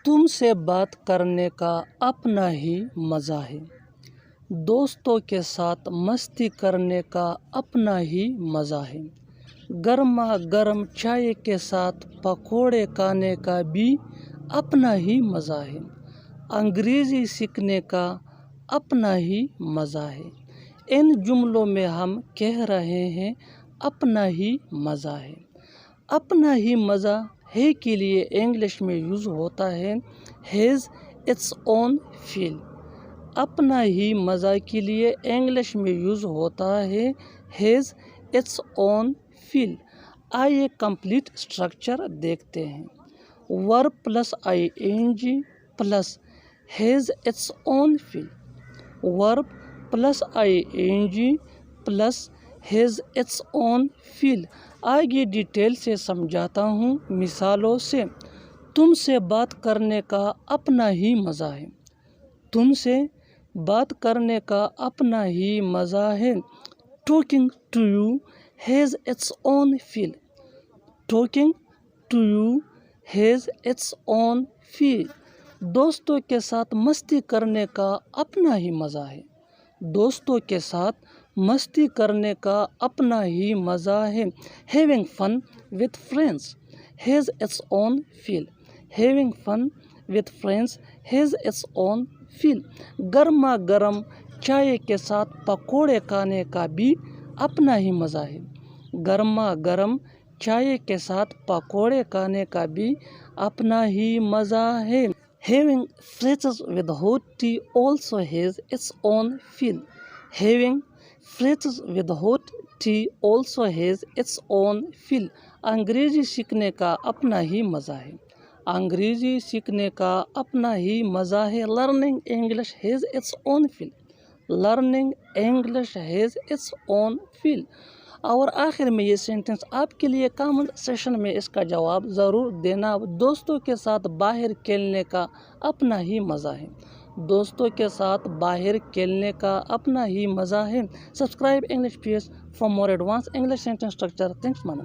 تم سے بات کرنے کا اپنا ہی مزہ ہے، دوستوں کے ساتھ مستی کرنے کا اپنا ہی مزہ ہے، گرما گرم چائے کے ساتھ پکوڑے کھانے کا بھی اپنا ہی مزہ ہے، انگریزی سیکھنے کا اپنا ہی مزہ ہے۔ ان جملوں میں ہم کہہ رہے ہیں اپنا ہی مزہ ہے۔ اپنا ہی مزہ ہے کے لیے انگلش میں یوز ہوتا ہے ہیز اٹس اون فیل۔ اپنا ہی مزہ کے لیے انگلش میں یوز ہوتا ہے ہیز اٹس اون فیل۔ آئیے کمپلیٹ اسٹرکچر دیکھتے ہیں۔ Verb plus I N G plus has its own feel, verb plus I N G plus has its own feel. آگے ڈیٹیل سے سمجھاتا ہوں مثالوں سے۔ تم سے بات کرنے کا اپنا ہی مزہ ہے، تم سے بات کرنے کا اپنا ہی مزہ ہے۔ Talking to you has its own feel, talking to you has its own feel. دوستوں کے ساتھ مستی کرنے کا اپنا ہی مزہ ہے، دوستوں کے ساتھ مستی کرنے کا اپنا ہی مزہ ہے۔ Having fun with friends has its own feel, having fun with friends has its own feel. گرما گرم چائے کے ساتھ پکوڑے کھانے کا بھی اپنا ہی مزہ ہے، گرما گرم چائے کے ساتھ پکوڑے کھانے کا بھی اپنا ہی مزہ ہے۔ Having fritters with hot tea also has its own feel. Having fritters with hot tea also has its own feel. انگریزی سیکھنے کا اپنا ہی مزہ ہے، انگریزی سیکھنے کا اپنا ہی مزہ ہے۔ Learning English has its own feel. Learning English has its own feel. اور آخر میں یہ سینٹنس آپ کے لیے کامنٹ سیشن میں اس کا جواب ضرور دینا۔ دوستوں کے ساتھ باہر کھیلنے کا اپنا ہی مزہ ہے، دوستوں کے ساتھ باہر کھیلنے کا اپنا ہی مزہ ہے۔ Subscribe English piece for more advance English sentence structure. Thanks ma'am.